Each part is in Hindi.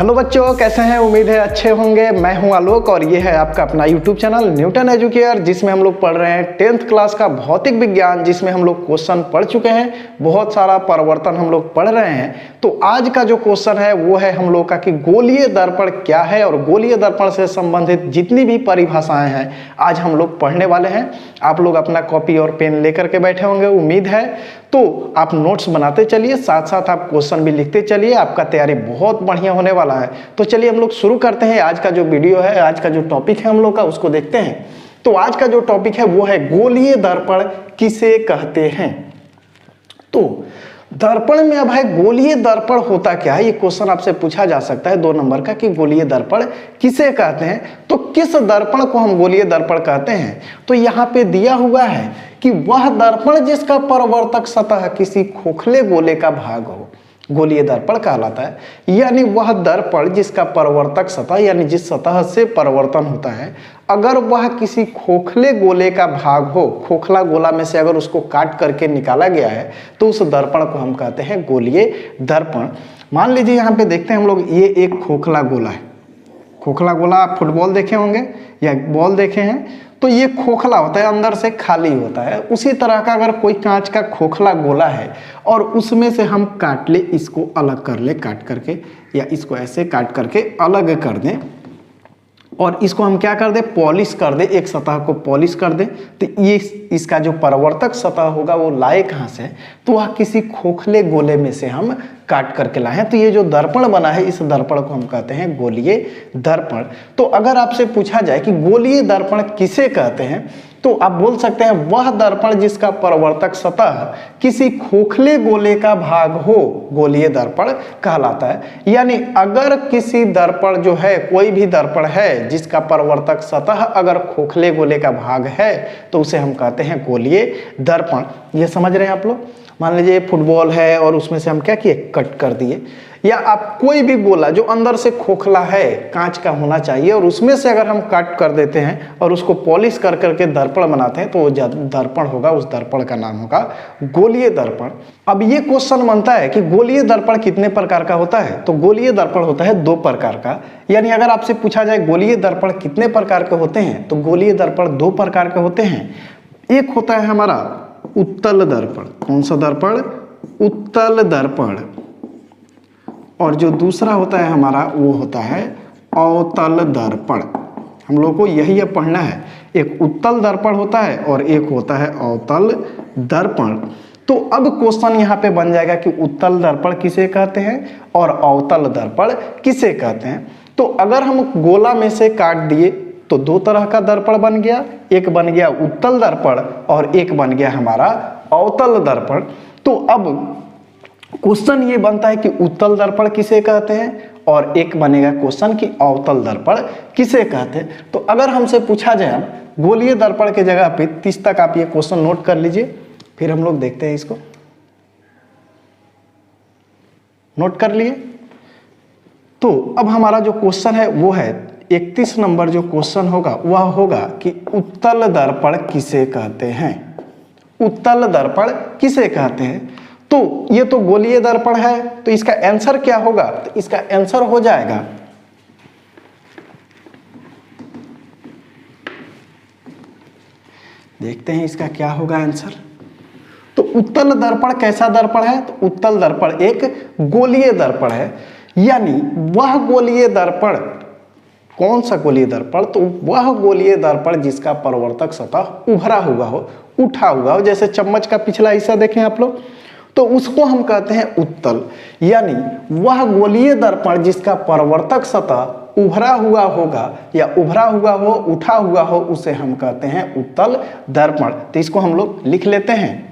हेलो बच्चों, कैसे हैं? उम्मीद है अच्छे होंगे। मैं हूं आलोक और ये है आपका अपना यूट्यूब चैनल न्यूटन एजुकेयर, जिसमें हम लोग पढ़ रहे हैं 10th क्लास का भौतिक विज्ञान, जिसमें हम लोग क्वेश्चन पढ़ चुके हैं। बहुत सारा परिवर्तन हम लोग पढ़ रहे हैं। तो आज का जो क्वेश्चन है वो है हम लोग का कि गोलीय दर्पण क्या है, और गोलीय दर्पण से संबंधित जितनी भी परिभाषाएं हैं आज हम लोग पढ़ने वाले हैं। आप लोग अपना कॉपी और पेन लेकर के बैठे होंगे, उम्मीद है। तो आप नोट्स बनाते चलिए, साथ साथ आप क्वेश्चन भी लिखते चलिए। आपका तैयारी बहुत बढ़िया होने वाला है। तो चलिए हम लोग शुरू करते हैं। आज का जो वीडियो है, आज का जो टॉपिक है हम लोग का, उसको देखते हैं। तो आज का जो टॉपिक है वो है गोलीय दर्पण किसे कहते हैं। तो दर्पण में अब है गोलीय दर्पण होता क्या है, ये क्वेश्चन आपसे पूछा जा सकता है 2 नंबर का, कि गोलीय दर्पण किसे कहते हैं। तो किस दर्पण को हम गोलीय दर्पण कहते हैं, तो यहाँ पे दिया हुआ है कि वह दर्पण जिसका परावर्तक सतह किसी खोखले गोले का भाग हो, गोलीय दर्पण कहलाता है। यानी वह दर्पण जिसका परावर्तक सतह, यानी जिस सतह से परावर्तन होता है, अगर वह किसी खोखले गोले का भाग हो, खोखला गोला में से अगर उसको काट करके निकाला गया है, तो उस दर्पण को हम कहते हैं गोलीय दर्पण। मान लीजिए यहाँ पे देखते हैं हम लोग, ये एक खोखला गोला है। खोखला गोला आप फुटबॉल देखे होंगे या बॉल देखे हैं, तो ये खोखला होता है, अंदर से खाली होता है। उसी तरह का अगर कोई कांच का खोखला गोला है और उसमें से हम काट ले, इसको अलग कर ले काट करके, या इसको ऐसे काट करके अलग कर दें, और इसको हम क्या कर दे, पॉलिश कर दे, एक सतह को पॉलिश कर दे, तो ये इसका जो परावर्तक सतह होगा वो लाए कहाँ से, तो वह किसी खोखले गोले में से हम काट करके लाए हैं। तो ये जो दर्पण बना है, इस दर्पण को हम कहते हैं गोलीय दर्पण। तो अगर आपसे पूछा जाए कि गोलीय दर्पण किसे कहते हैं, तो आप बोल सकते हैं वह दर्पण जिसका परावर्तक सतह किसी खोखले गोले का भाग हो, गोलीय दर्पण कहलाता है। यानी अगर किसी दर्पण जो है, कोई भी दर्पण है जिसका परावर्तक सतह अगर खोखले गोले का भाग है, तो उसे हम कहते हैं गोलीय दर्पण। ये समझ रहे हैं आप लोग। मान लीजिए फुटबॉल है और उसमें से हम क्या किए, कट कर दिए। या आप कोई भी गोला जो अंदर से खोखला है, कांच का होना चाहिए, और उसमें से अगर हम कट कर देते हैं और उसको पॉलिश कर करके दर्पण बनाते हैं, तो वो दर्पण होगा, उस दर्पण का नाम होगा गोलीय दर्पण। अब ये क्वेश्चन बनता है कि गोलीय दर्पण कितने प्रकार का होता है। तो गोलीय दर्पण होता है 2 प्रकार का। यानी अगर आपसे पूछा जाए गोलीय दर्पण कितने प्रकार के होते हैं, तो गोलीय दर्पण 2 प्रकार के होते हैं। एक होता है हमारा उत्तल दर्पण। कौन सा दर्पण? उत्तल दर्पण। और जो दूसरा होता है हमारा, वो होता है अवतल दर्पण। हम लोग को यही अब पढ़ना है। एक उत्तल दर्पण होता है और एक होता है अवतल दर्पण। तो अब क्वेश्चन यहाँ पे बन जाएगा कि उत्तल दर्पण किसे कहते हैं और अवतल दर्पण किसे कहते हैं। तो अगर हम गोला में से काट दिए तो 2 तरह का दर्पण बन गया। एक बन गया उत्तल दर्पण और एक बन गया हमारा अवतल दर्पण। तो अब क्वेश्चन ये बनता है कि उत्तल दर्पण किसे कहते हैं, और एक बनेगा क्वेश्चन कि अवतल दर्पण किसे कहते हैं। तो अगर हमसे पूछा जाए गोलीय दर्पण के जगह पे 30 तक आप ये क्वेश्चन नोट कर लीजिए, फिर हम लोग देखते हैं इसको। नोट कर लिए। तो अब हमारा जो क्वेश्चन है वो है 31 नंबर जो क्वेश्चन होगा वह होगा कि उत्तल दर्पण किसे कहते हैं। उत्तल दर्पण किसे कहते हैं। तो ये तो गोलीय दर्पण है, तो इसका आंसर क्या होगा, तो इसका आंसर हो जाएगा, देखते हैं इसका क्या होगा आंसर। तो उत्तल दर्पण कैसा दर्पण है, तो उत्तल दर्पण एक गोलीय दर्पण है। यानी वह गोलीय दर्पण, कौन सा गोलीय दर्पण, तो वह गोलीय दर्पण जिसका परावर्तक सतह उभरा हुआ हो, उठा हुआ हो। जैसे चम्मच का पिछला हिस्सा देखें आप लोग, तो उसको हम कहते हैं उत्तल। यानी वह गोलीय दर्पण जिसका परावर्तक सतह उभरा हुआ होगा, या उभरा हुआ हो, उठा हुआ हो, उसे हम कहते हैं उत्तल दर्पण। तो इसको हम लोग लिख लेते हैं।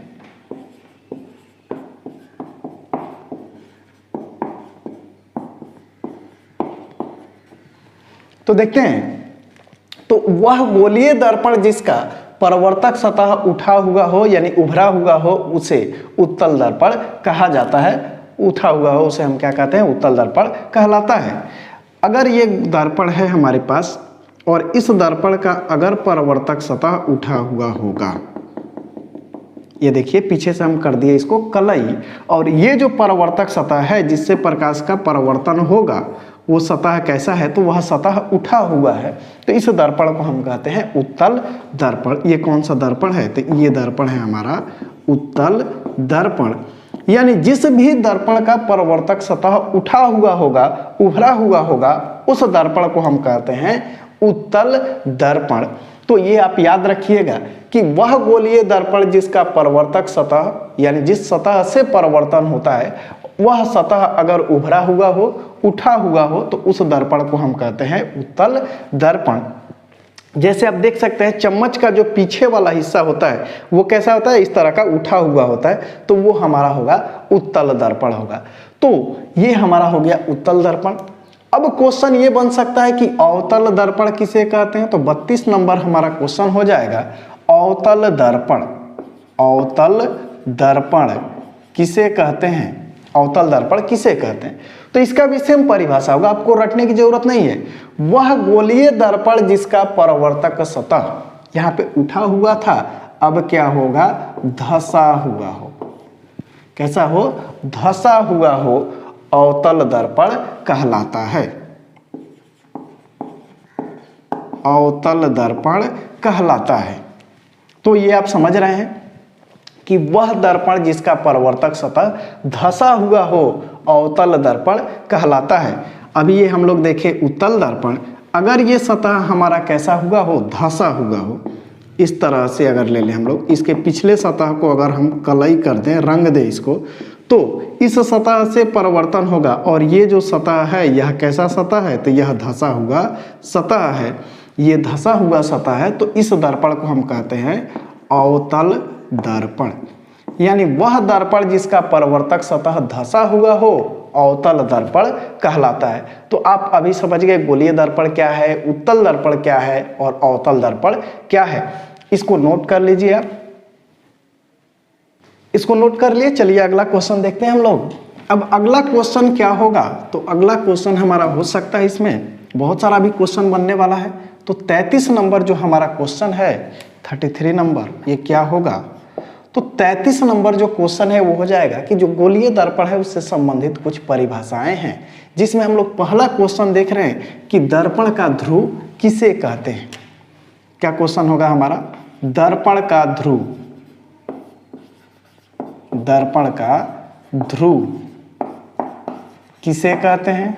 तो देखते हैं, तो वह गोलीय दर्पण जिसका परावर्तक सतह उठा हुआ हो, यानी उभरा हुआ हो, उसे उत्तल दर्पण कहा जाता है। उठा हुआ हो उसे हम क्या कहते हैं, उत्तल दर्पण कहलाता है। अगर ये दर्पण है हमारे पास और इस दर्पण का अगर परावर्तक सतह उठा हुआ होगा, ये देखिए पीछे से हम कर दिए इसको कलई, और ये जो परावर्तक सतह है जिससे प्रकाश का परावर्तन होगा वो सतह कैसा है, तो वह सतह उठा हुआ है, तो इस दर्पण को हम कहते हैं उत्तल दर्पण। ये कौन सा दर्पण है, तो ये दर्पण है हमारा उत्तल दर्पण। यानी जिस भी दर्पण का परावर्तक सतह उठा हुआ होगा, उभरा हुआ होगा, उस दर्पण को हम कहते हैं उत्तल दर्पण। तो ये आप याद रखिएगा कि वह गोलीय दर्पण जिसका परावर्तक सतह यानी जिस सतह से परावर्तन होता है वह सतह अगर उभरा हुआ हो, उठा हुआ हो, तो उस दर्पण को हम कहते हैं उत्तल दर्पण। जैसे आप देख सकते हैं चम्मच का जो पीछे वाला हिस्सा होता है वो कैसा होता है, इस तरह का उठा हुआ होता है, तो वो हमारा होगा उत्तल दर्पण होगा। तो ये हमारा हो गया उत्तल दर्पण। अब क्वेश्चन ये बन सकता है कि अवतल दर्पण किसे कहते हैं, तो 32 नंबर हमारा क्वेश्चन हो जाएगा अवतल दर्पण। अवतल दर्पण किसे कहते हैं, अवतल दर्पण किसे कहते हैं, तो इसका भी सेम परिभाषा होगा, आपको रटने की जरूरत नहीं है। वह गोलीय दर्पण जिसका परावर्तक सतह यहाँ पे उठा हुआ था, अब क्या होगा, धंसा हुआ हो। कैसा हो, धंसा हुआ हो, अवतल दर्पण कहलाता है। अवतल दर्पण कहलाता है। तो ये आप समझ रहे हैं कि वह दर्पण जिसका परावर्तक सतह धंसा हुआ हो अवतल दर्पण कहलाता है। अभी ये हम लोग देखें उत्तल दर्पण, अगर ये सतह हमारा कैसा हुआ हो, धंसा हुआ हो, इस तरह से अगर ले लें हम लोग, इसके पिछले सतह को अगर हम कलई कर दें, रंग दें इसको, तो इस सतह से परिवर्तन होगा और ये जो सतह है यह कैसा सतह है, तो यह धंसा हुआ सतह है। ये धंसा हुआ सतह है, तो इस दर्पण को हम कहते हैं अवतल दर्पण। यानी वह दर्पण जिसका परावर्तक सतह धंसा हुआ हो अवतल दर्पण कहलाता है। तो आप अभी समझ गए गोलीय दर्पण क्या है, उत्तल दर्पण क्या है और अवतल दर्पण क्या है। इसको नोट कर लीजिए आप, इसको नोट कर लिए। चलिए अगला क्वेश्चन देखते हैं हम लोग। अब अगला क्वेश्चन क्या होगा, तो अगला क्वेश्चन हमारा हो सकता है, इसमें बहुत सारा भी क्वेश्चन बनने वाला है। तो 33 नंबर जो हमारा क्वेश्चन है, 33 नंबर, ये क्या होगा, तो 33 नंबर जो क्वेश्चन है वो हो जाएगा कि जो गोलीय दर्पण है उससे संबंधित कुछ परिभाषाएं हैं, जिसमें हम लोग पहला क्वेश्चन देख रहे हैं कि दर्पण का ध्रुव किसे कहते हैं। क्या क्वेश्चन होगा हमारा, दर्पण का ध्रुव, दर्पण का ध्रुव किसे कहते हैं।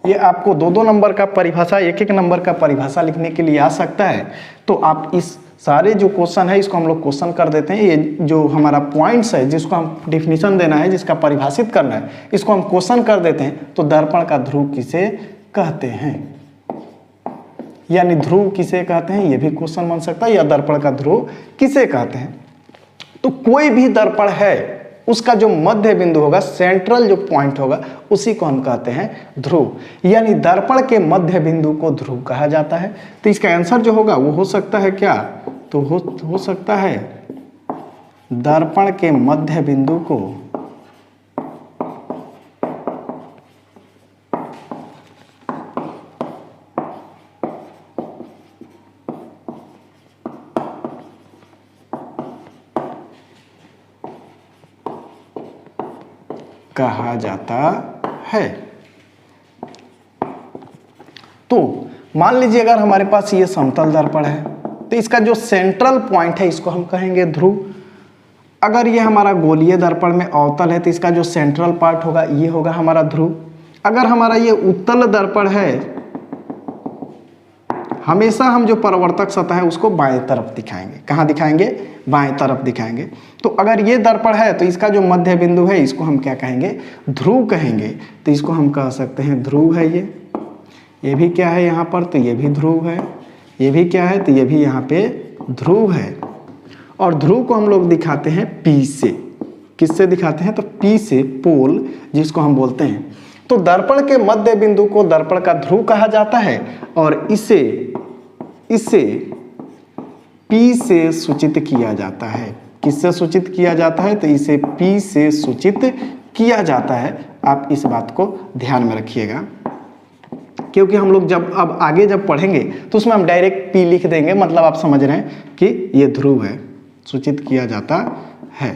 ये आपको 2-2 नंबर का परिभाषा, 1-1 नंबर का परिभाषा लिखने के लिए आ सकता है। तो आप इस सारे जो क्वेश्चन है इसको हम लोग क्वेश्चन कर देते हैं। ये जो हमारा पॉइंट्स है जिसको हम डिफिनीशन देना है, जिसका परिभाषित करना है, इसको हम क्वेश्चन कर देते हैं। तो दर्पण का ध्रुव किसे कहते हैं, यानी ध्रुव किसे कहते हैं, ये भी क्वेश्चन बन सकता है, या दर्पण का ध्रुव किसे कहते हैं। तो कोई भी दर्पण है उसका जो मध्य बिंदु होगा, सेंट्रल जो पॉइंट होगा, उसी को हम कहते हैं ध्रुव। यानी दर्पण के मध्य बिंदु को ध्रुव कहा जाता है। तो इसका आंसर जो होगा वो हो सकता है क्या, तो हो सकता है दर्पण के मध्य बिंदु को कहा जाता है। तो मान लीजिए अगर हमारे पास ये समतल दर्पण है, तो इसका जो सेंट्रल पॉइंट है इसको हम कहेंगे ध्रुव। अगर ये हमारा गोलीय दर्पण में अवतल है, तो इसका जो सेंट्रल पार्ट होगा ये होगा हमारा ध्रुव। अगर हमारा ये उत्तल दर्पण है, हमेशा हम जो परावर्तक सतह है उसको बाएं तरफ दिखाएंगे। कहाँ दिखाएंगे, बाएं तरफ दिखाएंगे। तो अगर ये दर्पण है तो इसका जो मध्य बिंदु है इसको हम क्या कहेंगे, ध्रुव कहेंगे। तो इसको हम कह सकते हैं ध्रुव है ये भी क्या है यहाँ पर, तो ये भी ध्रुव है। ये भी क्या है, तो ये भी यहाँ पे ध्रुव है। और ध्रुव को हम लोग दिखाते हैं P से। किससे दिखाते हैं, तो P से, पोल जिसको हम बोलते हैं। तो दर्पण के मध्य बिंदु को दर्पण का ध्रुव कहा जाता है और इसे P से सूचित किया जाता है। किससे सूचित किया जाता है, तो इसे P से सूचित किया जाता है। आप इस बात को ध्यान में रखिएगा, क्योंकि हम लोग जब अब आगे जब पढ़ेंगे तो उसमें हम डायरेक्ट P लिख देंगे, मतलब आप समझ रहे हैं कि ये ध्रुव है, सूचित किया जाता है।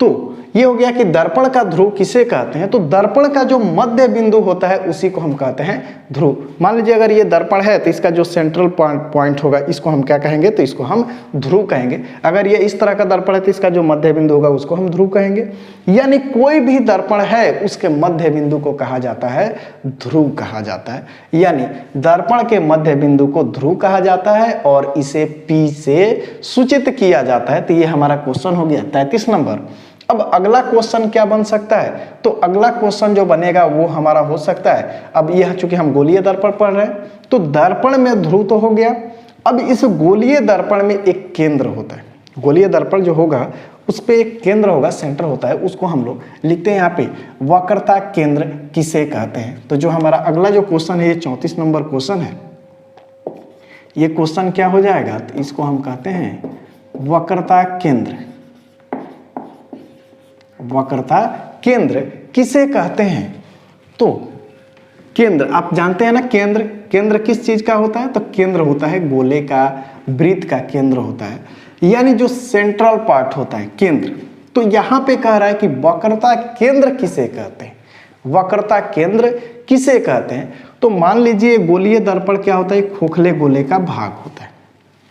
तो ये हो गया कि दर्पण का ध्रुव किसे कहते हैं। तो दर्पण का जो मध्य बिंदु होता है उसी को हम कहते हैं ध्रुव। मान लीजिए अगर ये दर्पण है तो इसका जो सेंट्रल पॉइंट होगा इसको हम क्या कहेंगे, तो इसको हम ध्रुव कहेंगे। अगर ये इस तरह का दर्पण है तो इसका जो मध्य बिंदु होगा उसको हम ध्रुव कहेंगे। यानी कोई भी दर्पण है उसके मध्य बिंदु को कहा जाता है ध्रुव कहा जाता है। यानी दर्पण के मध्य बिंदु को ध्रुव कहा जाता है और इसे P से सूचित किया जाता है। तो ये हमारा क्वेश्चन हो गया 33 नंबर। अब अगला क्वेश्चन क्या बन सकता है, तो अगला क्वेश्चन जो बनेगा वो हमारा हो सकता है, अब यह चूंकि हम गोलीय दर्पण पढ़ रहे हैं तो दर्पण में ध्रुव तो हो गया। अब इस गोलीय दर्पण में एक केंद्र होता है। गोलीय दर्पण जो होगा उस पे एक केंद्र होगा, सेंटर होता है, उसको हम लोग लिखते हैं यहाँ पे वक्रता केंद्र किसे कहते हैं। तो जो हमारा अगला जो क्वेश्चन है ये 34 नंबर क्वेश्चन है। ये क्वेश्चन क्या हो जाएगा, तो इसको हम कहते हैं वक्रता केंद्र। वक्रता केंद्र किसे कहते हैं, तो केंद्र आप जानते हैं ना, केंद्र केंद्र किस चीज का होता है, तो केंद्र होता है गोले का, वृत्त का केंद्र होता है, यानी जो सेंट्रल पार्ट होता है केंद्र। तो यहां पे कह रहा है कि वक्रता केंद्र किसे कहते हैं, वक्रता केंद्र किसे कहते हैं। तो मान लीजिए गोलीय दर्पण क्या होता है, खोखले गोले का भाग होता है।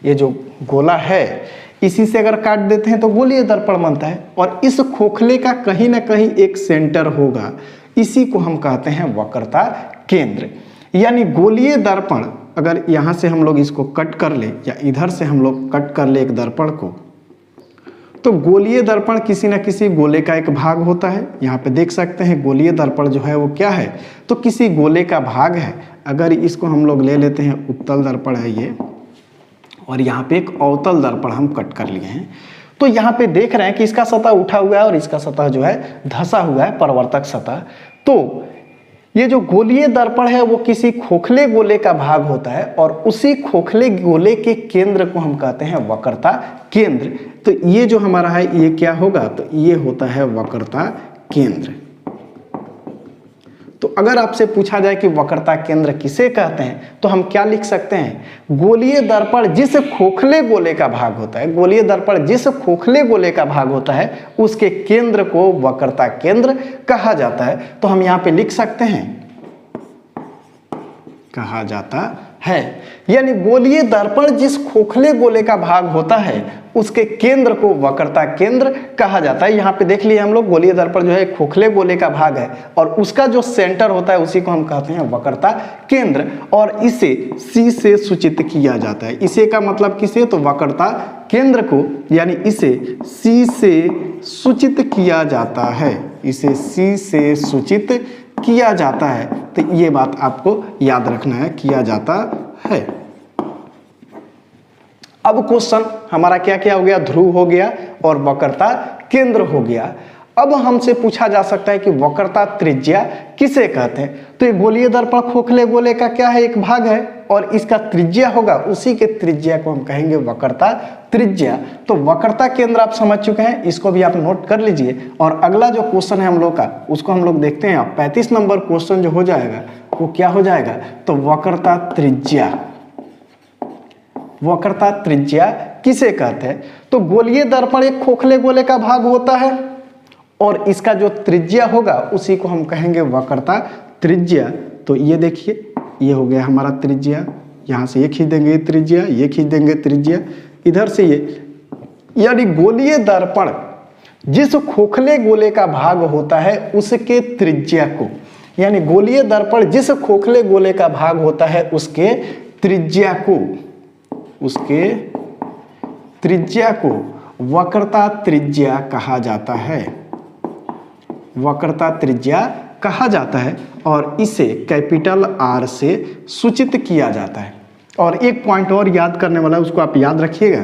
ये जो गोला है इसी से अगर काट देते हैं तो गोलीय दर्पण बनता है, और इस खोखले का कहीं ना कहीं एक सेंटर होगा, इसी को हम कहते हैं वक्रता केंद्र। यानी गोलीय दर्पण अगर यहाँ से हम लोग इसको कट कर ले या इधर से हम लोग कट कर ले एक दर्पण को, तो गोलीय दर्पण किसी न किसी गोले का एक भाग होता है। यहाँ पे देख सकते हैं गोलीय दर्पण जो है वो क्या है, तो किसी गोले का भाग है। अगर इसको हम लोग ले लेते हैं उत्तल दर्पण है ये, और यहाँ पे एक अवतल दर्पण हम कट कर लिए हैं, तो यहाँ पे देख रहे हैं कि इसका सतह उठा हुआ है और इसका सतह जो है धंसा हुआ है, परावर्तक सतह। तो ये जो गोलीय दर्पण है वो किसी खोखले गोले का भाग होता है, और उसी खोखले गोले के केंद्र को हम कहते हैं वक्रता केंद्र। तो ये जो हमारा है ये क्या होगा, तो ये होता है वक्रता केंद्र। तो अगर आपसे पूछा जाए कि वक्रता केंद्र किसे कहते हैं, तो हम क्या लिख सकते हैं, गोलीय दर्पण जिस खोखले गोले का भाग होता है, गोलीय दर्पण जिस खोखले गोले का भाग होता है उसके केंद्र को वक्रता केंद्र कहा जाता है। तो हम यहाँ पे लिख सकते हैं कहा जाता है, यानी गोलीय दर्पण जिस खोखले गोले का भाग होता है उसके केंद्र को वक्रता केंद्र कहा जाता है। यहाँ पे देख लिए हम लोग गोलीय दर्पण जो है खोखले गोले का भाग है, और उसका जो सेंटर होता है उसी को हम कहते हैं वक्रता केंद्र, और इसे C से सूचित किया जाता है। इसे का मतलब किसे, तो वक्रता केंद्र को, यानी इसे C से सूचित किया जाता है, इसे C से सूचित किया जाता है। तो ये बात आपको याद रखना है, किया जाता है। अब क्वेश्चन हमारा क्या क्या हो गया, ध्रुव हो गया और वक्रता केंद्र हो गया। अब हमसे पूछा जा सकता है कि वक्रता त्रिज्या किसे कहते हैं। तो ये गोलीय दर्पण खोखले गोले का क्या है, एक भाग है, और इसका त्रिज्या होगा, उसी के त्रिज्या को हम कहेंगे वक्रता त्रिज्या। तो वक्रता केंद्र आप समझ चुके हैं, इसको भी आप नोट कर लीजिए। और अगला जो क्वेश्चन है हम लोग का उसको हम लोग देखते हैं। 35 नंबर क्वेश्चन जो हो जाएगा वो क्या हो जाएगा, तो वक्रता त्रिज्या। वक्रता त्रिज्या किसे कहते हैं, तो गोलीय दर्पण एक खोखले गोले का भाग होता है, और इसका जो त्रिज्या होगा उसी को हम कहेंगे वक्रता त्रिज्या। तो ये देखिए ये हो गया हमारा त्रिज्या, यहाँ से ये खींच देंगे त्रिज्या, ये खींच देंगे त्रिज्या, इधर से ये, यानी गोलीय दर्पण जिस खोखले गोले का भाग होता है उसके त्रिज्या को, यानी गोलीय दर्पण जिस खोखले गोले का भाग होता है उसके त्रिज्या को, उसके त्रिज्या को वक्रता त्रिज्या कहा जाता है, वक्रता त्रिज्या कहा जाता है, और इसे कैपिटल R से सूचित किया जाता है। और एक पॉइंट और याद करने वाला है, उसको आप याद रखिएगा,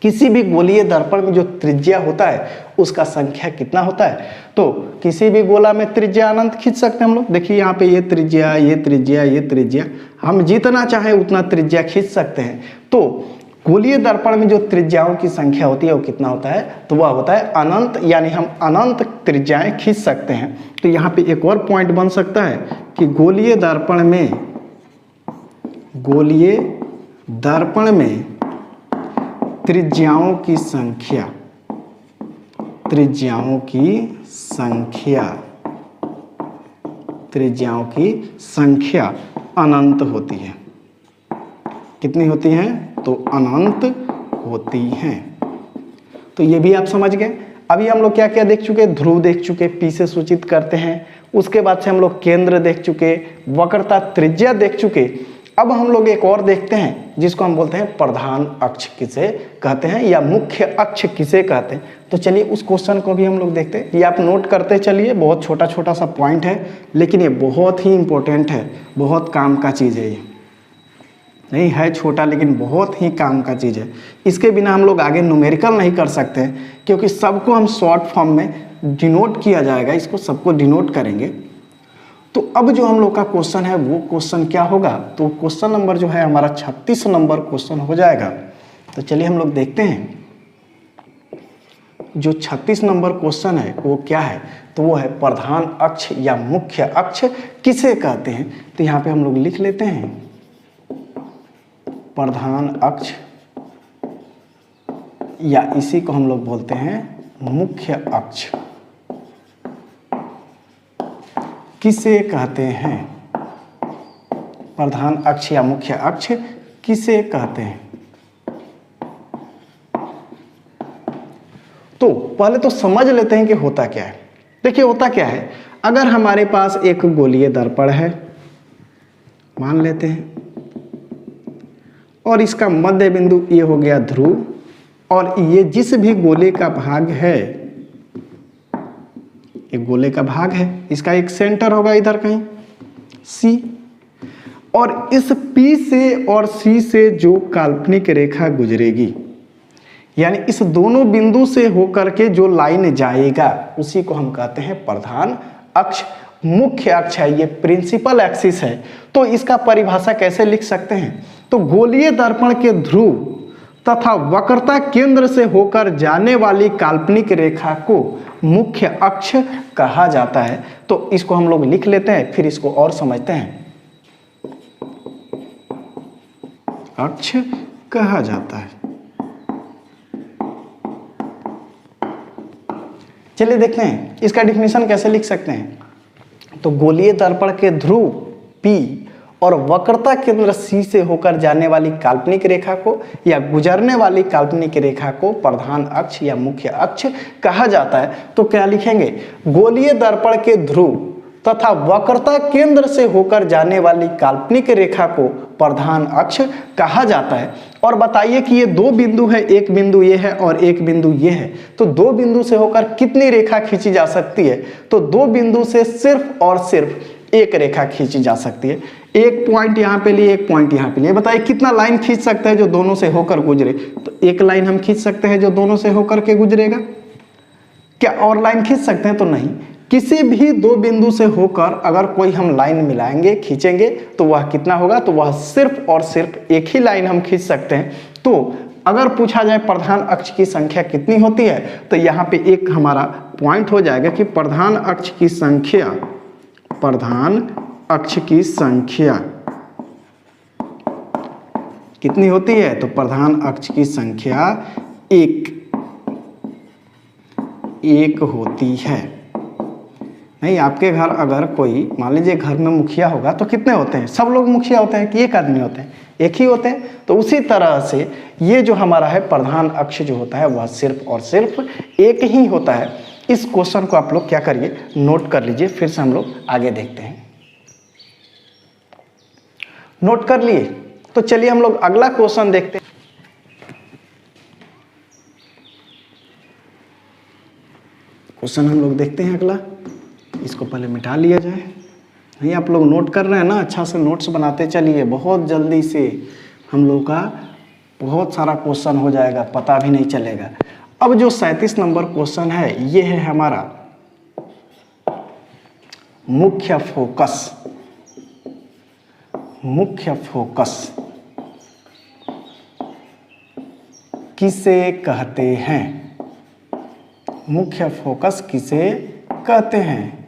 किसी भी गोलीय दर्पण में जो त्रिज्या होता है उसका संख्या कितना होता है, तो किसी भी गोला में त्रिज्या अनंत खींच सकते हैं हम लोग। देखिए यहाँ पे ये त्रिज्या, ये त्रिज्या, ये त्रिज्या, हम जितना चाहे उतना त्रिज्या खींच सकते हैं। तो गोलीय दर्पण में जो त्रिज्याओं की संख्या होती है वो कितना होता है, तो वह होता है अनंत, यानी हम अनंत त्रिज्याएं खींच सकते हैं। तो यहाँ पे एक और पॉइंट बन सकता है कि गोलीय दर्पण में त्रिज्याओं की संख्या त्रिज्याओं की संख्या, त्रिज्याओं की संख्या अनंत होती है। कितनी होती हैं? तो अनंत होती हैं। तो ये भी आप समझ गए। अभी हम लोग क्या क्या देख चुके? ध्रुव देख चुके, पी से सूचित करते हैं। उसके बाद से हम लोग केंद्र देख चुके, वक्रता त्रिज्या देख चुके। अब हम लोग एक और देखते हैं जिसको हम बोलते हैं प्रधान अक्ष किसे कहते हैं या मुख्य अक्ष किसे कहते हैं। तो चलिए उस क्वेश्चन को भी हम लोग देखते हैं। ये आप नोट करते चलिए, बहुत छोटा छोटा सा पॉइंट है लेकिन ये बहुत ही इंपॉर्टेंट है, बहुत काम का चीज़ है। ये नहीं है छोटा लेकिन बहुत ही काम का चीज़ है। इसके बिना हम लोग आगे न्यूमेरिकल नहीं कर सकते क्योंकि सबको हम शॉर्ट फॉर्म में डिनोट किया जाएगा, इसको सबको डिनोट करेंगे। तो अब जो हम लोग का क्वेश्चन है वो क्वेश्चन क्या होगा? तो क्वेश्चन नंबर जो है हमारा 36 नंबर क्वेश्चन हो जाएगा। तो चलिए हम लोग देखते हैं जो 36 नंबर क्वेश्चन है वो क्या है। तो वो है प्रधान अक्ष या मुख्य अक्ष किसे कहते हैं। तो यहाँ पे हम लोग लिख लेते हैं प्रधान अक्ष या इसी को हम लोग बोलते हैं मुख्य अक्ष किसे कहते हैं। प्रधान अक्ष या मुख्य अक्ष किसे कहते हैं। तो पहले तो समझ लेते हैं कि होता क्या है। देखिए होता क्या है, अगर हमारे पास एक गोलीय दर्पण है मान लेते हैं और इसका मध्य बिंदु ये हो गया ध्रुव और ये जिस भी गोले का भाग है, एक गोले का भाग है, इसका एक सेंटर होगा इधर कहीं C और इस P से और C से जो काल्पनिक रेखा गुजरेगी यानी इस दोनों बिंदु से होकर के जो लाइन जाएगा उसी को हम कहते हैं प्रधान अक्ष। मुख्य अक्ष है, ये प्रिंसिपल एक्सिस है। तो इसका परिभाषा कैसे लिख सकते हैं? तो गोलीय दर्पण के ध्रुव तथा वक्रता केंद्र से होकर जाने वाली काल्पनिक रेखा को मुख्य अक्ष कहा जाता है। तो इसको हम लोग लिख लेते हैं, फिर इसको और समझते हैं। अक्ष कहा जाता है। चलिए देखते हैं इसका डिफिनेशन कैसे लिख सकते हैं। तो गोलीय दर्पण के ध्रुव P और वक्रता केंद्र C से होकर जाने वाली काल्पनिक रेखा को या गुजरने वाली काल्पनिक रेखा को प्रधान अक्ष या मुख्य अक्ष कहा जाता है। तो क्या लिखेंगे? गोलीय दर्पण के ध्रुव तथा वक्रता केंद्र से होकर जाने वाली काल्पनिक रेखा को प्रधान अक्ष कहा जाता है। और बताइए कि ये दो बिंदु है, एक बिंदु ये है और एक बिंदु ये है। तो दो बिंदु से होकर कितनी रेखा खींची जा सकती है? तो दो बिंदु से सिर्फ और सिर्फ एक रेखा खींची जा सकती है। एक पॉइंट यहाँ पे लिए, एक पॉइंट यहाँ पे लिए। बताइए कितना लाइन खींच सकते हैं जो दोनों से होकर गुजरे? तो एक लाइन हम खींच सकते हैं जो दोनों से होकर के गुजरेगा। क्या और लाइन खींच सकते हैं? तो नहीं। किसी भी दो बिंदु से होकर अगर कोई हम लाइन मिलाएंगे, खींचेंगे तो वह कितना होगा? तो वह सिर्फ और सिर्फ एक ही लाइन हम खींच सकते हैं। तो अगर पूछा जाए प्रधान अक्ष की संख्या कितनी होती है, तो यहाँ पे एक हमारा पॉइंट हो जाएगा कि प्रधान अक्ष की संख्या, प्रधान अक्ष की संख्या कितनी होती है? तो प्रधान अक्ष की संख्या एक होती है। नहीं, आपके घर अगर कोई मान लीजिए घर में मुखिया होगा तो कितने होते हैं? सब लोग मुखिया होते हैं कि एक आदमी होते हैं? एक ही होते हैं। तो उसी तरह से ये जो हमारा है प्रधान अक्ष जो होता है वह सिर्फ और सिर्फ एक ही होता है। इस क्वेश्चन को आप लोग क्या करिए, नोट कर लीजिए। फिर से हम लोग आगे देखते हैं। नोट कर लिए? तो चलिए हम लोग अगला क्वेश्चन देखते हैं। क्वेश्चन हम लोग देखते हैं अगला। इसको पहले मिटा लिया जाए। नहीं, आप लोग नोट कर रहे हैं ना, अच्छा से नोट्स बनाते चलिए। बहुत जल्दी से हम लोग का बहुत सारा क्वेश्चन हो जाएगा, पता भी नहीं चलेगा। अब जो 37 नंबर क्वेश्चन है ये है हमारा मुख्य फोकस। मुख्य फोकस किसे कहते हैं? मुख्य फोकस किसे कहते हैं?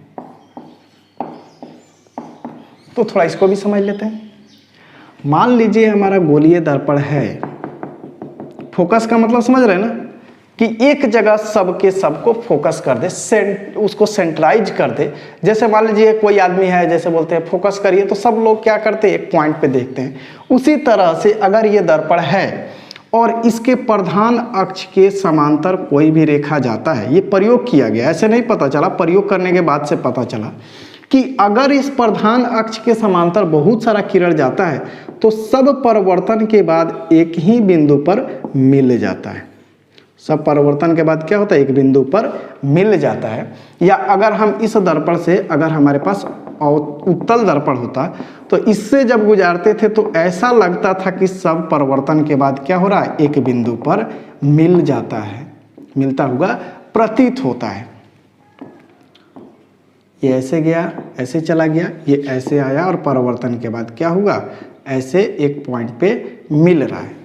तो थोड़ा इसको भी समझ लेते हैं। मान लीजिए हमारा गोलीय दर्पण है। फोकस का मतलब समझ रहे हैं ना? कि एक जगह सबके सबको फोकस कर दे, उसको सेंट्राइज कर दे। जैसे मान लीजिए कोई आदमी है, जैसे बोलते हैं फोकस करिए, तो सब लोग क्या करते हैं, एक पॉइंट पे देखते हैं। उसी तरह से अगर ये दर्पण है और इसके प्रधान अक्ष के समांतर कोई भी रेखा जाता है, ये प्रयोग किया गया, ऐसे नहीं पता चला, प्रयोग करने के बाद से पता चला कि अगर इस प्रधान अक्ष के समांतर बहुत सारा किरण जाता है तो सब परिवर्तन के बाद एक ही बिंदु पर मिल जाता है। सब परिवर्तन के बाद क्या होता है, एक बिंदु पर मिल जाता है। या अगर हम इस दर्पण से, अगर हमारे पास उत्तल दर्पण होता तो इससे जब गुजारते थे तो ऐसा लगता था कि सब परिवर्तन के बाद क्या हो रहा है, एक बिंदु पर मिल जाता है, मिलता हुआ प्रतीत होता है। ये ऐसे गया, ऐसे चला गया, ये ऐसे आया और परिवर्तन के बाद क्या हुआ, ऐसे एक पॉइंट पे मिल रहा है।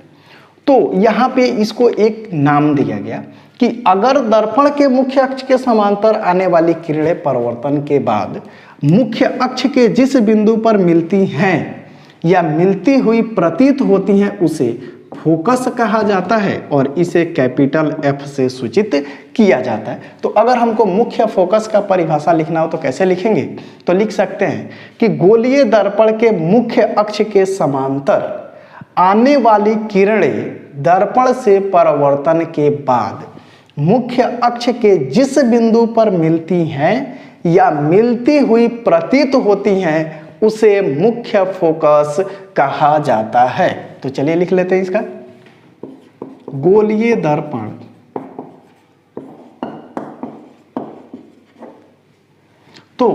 तो यहाँ पे इसको एक नाम दिया गया कि अगर दर्पण के मुख्य अक्ष के समांतर आने वाली किरणें परिवर्तन के बाद मुख्य अक्ष के जिस बिंदु पर मिलती हैं या मिलती हुई प्रतीत होती हैं उसे फोकस कहा जाता है और इसे कैपिटल F से सूचित किया जाता है। तो अगर हमको मुख्य फोकस का परिभाषा लिखना हो तो कैसे लिखेंगे, तो लिख सकते हैं कि गोलीय दर्पण के मुख्य अक्ष के समांतर आने वाली किरणें दर्पण से परावर्तन के बाद मुख्य अक्ष के जिस बिंदु पर मिलती हैं या मिलती हुई प्रतीत होती हैं उसे मुख्य फोकस कहा जाता है। तो चलिए लिख लेते हैं इसका, गोलीय दर्पण तो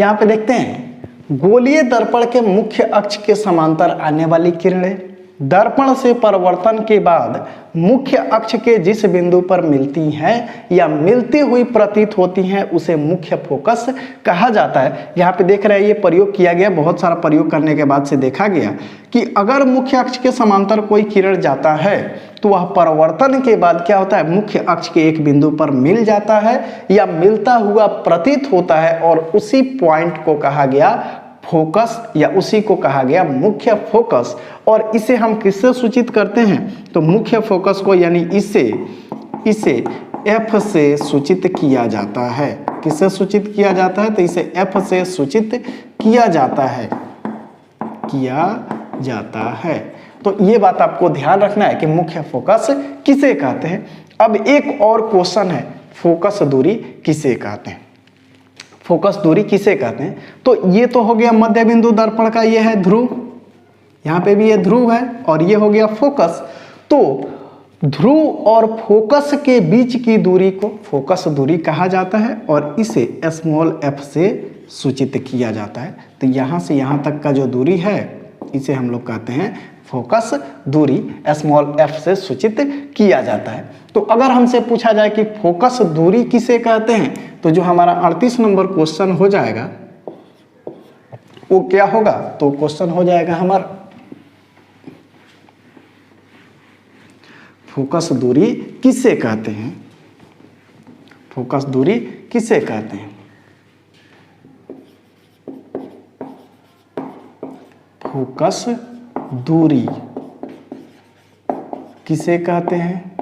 यहां पे देखते हैं गोलीय दर्पण के मुख्य अक्ष के समांतर आने वाली किरणें दर्पण से परावर्तन के बाद मुख्य अक्ष के जिस बिंदु पर मिलती हैं या मिलती हुई प्रतीत होती हैं उसे मुख्य फोकस कहा जाता है। यहाँ पे देख रहे हैं ये प्रयोग किया गया, बहुत सारा प्रयोग करने के बाद से देखा गया कि अगर मुख्य अक्ष के समांतर कोई किरण जाता है तो वह परावर्तन के बाद क्या होता है, मुख्य अक्ष के एक बिंदु पर मिल जाता है या मिलता हुआ प्रतीत होता है और उसी पॉइंट को कहा गया फोकस या उसी को कहा गया मुख्य फोकस। और इसे हम किससे सूचित करते हैं, तो मुख्य फोकस को यानी इसे F से सूचित किया जाता है। किससे सूचित किया जाता है, तो इसे F से सूचित किया जाता है। तो ये बात आपको ध्यान रखना है कि मुख्य फोकस किसे कहते हैं। अब एक और क्वेश्चन है, फोकस दूरी किसे कहते हैं। फोकस दूरी किसे कहते हैं, तो ये तो हो गया मध्य बिंदु दर्पण का, ये है ध्रुव, यहाँ पे भी ये ध्रुव है और ये हो गया फोकस। तो ध्रुव और फोकस के बीच की दूरी को फोकस दूरी कहा जाता है और इसे स्मॉल f से सूचित किया जाता है। तो यहाँ से यहाँ तक का जो दूरी है इसे हम लोग कहते हैं फोकस दूरी, स्मॉल f से सूचित किया जाता है। तो अगर हमसे पूछा जाए कि फोकस दूरी किसे कहते हैं, तो जो हमारा 38 नंबर क्वेश्चन हो जाएगा वो क्या होगा, तो क्वेश्चन हो जाएगा हमारा फोकस दूरी किसे कहते हैं। फोकस दूरी किसे कहते हैं, फोकस दूरी किसे कहते हैं।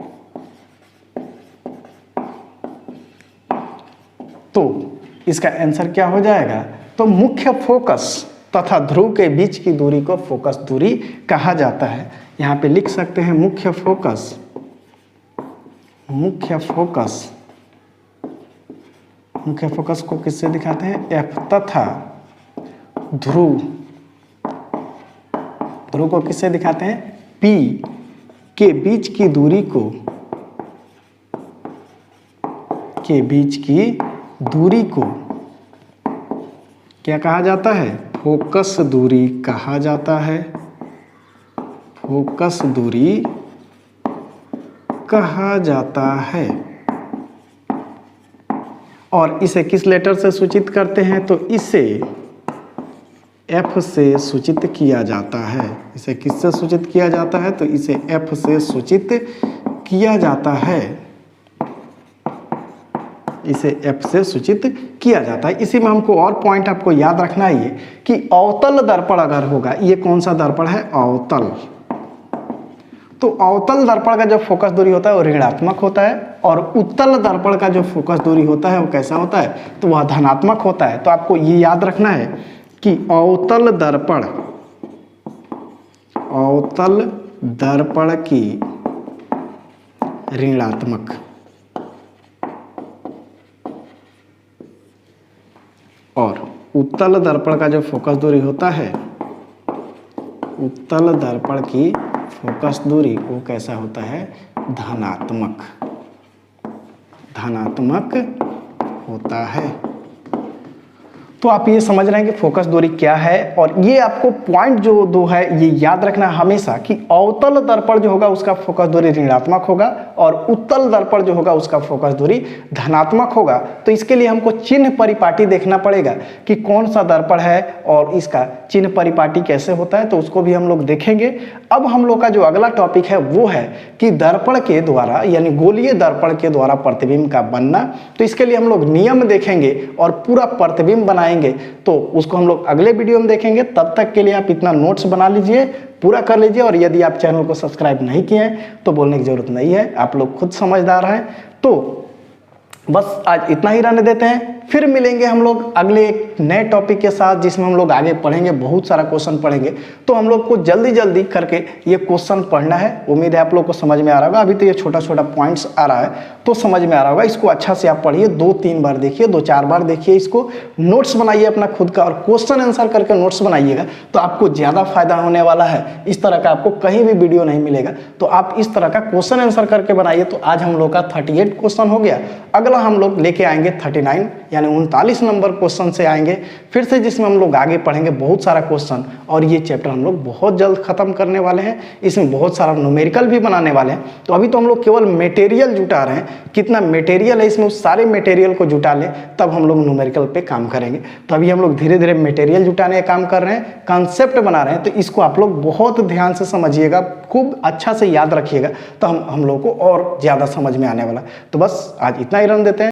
तो इसका आंसर क्या हो जाएगा, तो मुख्य फोकस तथा ध्रुव के बीच की दूरी को फोकस दूरी कहा जाता है। यहाँ पे लिख सकते हैं मुख्य फोकस को किससे दिखाते हैं, F, तथा ध्रुव को किससे दिखाते हैं, P के बीच की दूरी को क्या कहा जाता है, फोकस दूरी कहा जाता है। फोकस दूरी कहा जाता है। और इसे किस लेटर से सूचित करते हैं, तो इसे F से सूचित किया जाता है। इसे किससे सूचित किया जाता है, तो इसे F से सूचित किया जाता है। इसे F से सूचित किया जाता है। इसी में हमको और पॉइंट आपको याद रखना है कि अवतल दर्पण अगर होगा, ये कौन सा दर्पण है, अवतल, तो अवतल दर्पण का जो फोकस दूरी होता है वो ऋणात्मक होता है, और उत्तल दर्पण का जो फोकस दूरी होता है वो कैसा होता है, तो वह धनात्मक होता है। तो आपको ये याद रखना है कि अवतल दर्पण की ऋणात्मक और उत्तल दर्पण का जो फोकस दूरी होता है, उत्तल दर्पण की फोकस दूरी वो कैसा होता है, धनात्मक होता है। तो आप ये समझ रहे हैं कि फोकस दूरी क्या है, और ये आपको पॉइंट जो दो है ये याद रखना है हमेशा कि अवतल दर्पण जो होगा उसका फोकस दूरी ऋणात्मक होगा और उत्तल दर्पण जो होगा उसका फोकस दूरी धनात्मक होगा। तो इसके लिए हमको चिन्ह परिपाटी देखना पड़ेगा कि कौन सा दर्पण है और इसका चिन्ह परिपाटी कैसे होता है, तो उसको भी हम लोग देखेंगे। अब हम लोग का जो अगला टॉपिक है वो है कि दर्पण के द्वारा यानी गोलीय दर्पण के द्वारा प्रतिबिंब का बनना। तो इसके लिए हम लोग नियम देखेंगे और पूरा प्रतिबिंब बनाएंगे, तो उसको हम लोग अगले वीडियो में देखेंगे। तब तक के लिए आप इतना नोट्स बना लीजिए, पूरा कर लीजिए, और यदि आप चैनल को सब्सक्राइब नहीं किए हैं तो बोलने की जरूरत नहीं है, आप लोग खुद समझदार हैं। तो बस आज इतना ही रहने देते हैं, फिर मिलेंगे हम लोग अगले एक नए टॉपिक के साथ जिसमें हम लोग आगे पढ़ेंगे, बहुत सारा क्वेश्चन पढ़ेंगे। तो हम लोग को जल्दी जल्दी करके ये क्वेश्चन पढ़ना है। उम्मीद है आप लोग को समझ में आ रहा होगा। अभी तो ये छोटा छोटा पॉइंट्स आ रहा है तो समझ में आ रहा होगा। इसको अच्छा से आप पढ़िए, 2-3 बार देखिए, 2-4 बार देखिए, इसको नोट्स बनाइए अपना खुद का, और क्वेश्चन आंसर करके नोट्स बनाइएगा तो आपको ज़्यादा फायदा होने वाला है। इस तरह का आपको कहीं भी वीडियो नहीं मिलेगा, तो आप इस तरह का क्वेश्चन आंसर करके बनाइए। तो आज हम लोग का 38 क्वेश्चन हो गया। अगला हम लोग लेके आएंगे 39 यानी 39 नंबर क्वेश्चन से आएंगे फिर से, जिसमें हम लोग आगे पढ़ेंगे बहुत सारा क्वेश्चन, और ये चैप्टर हम लोग बहुत जल्द खत्म करने वाले हैं। इसमें बहुत सारा न्यूमेरिकल भी बनाने वाले हैं। तो अभी तो हम लोग केवल मटेरियल जुटा रहे हैं, कितना मटेरियल है इसमें उस सारे मटेरियल को जुटा लें तब हम लोग न्यूमेरिकल पे काम करेंगे। तो अभी हम लोग धीरे धीरे मटेरियल जुटाने का काम कर रहे हैं, कॉन्सेप्ट बना रहे हैं। तो इसको आप लोग बहुत ध्यान से समझिएगा, खूब अच्छा से याद रखिएगा, तो हम लोग को और ज़्यादा समझ में आने वाला। तो बस आज इतना ही रहने देते हैं।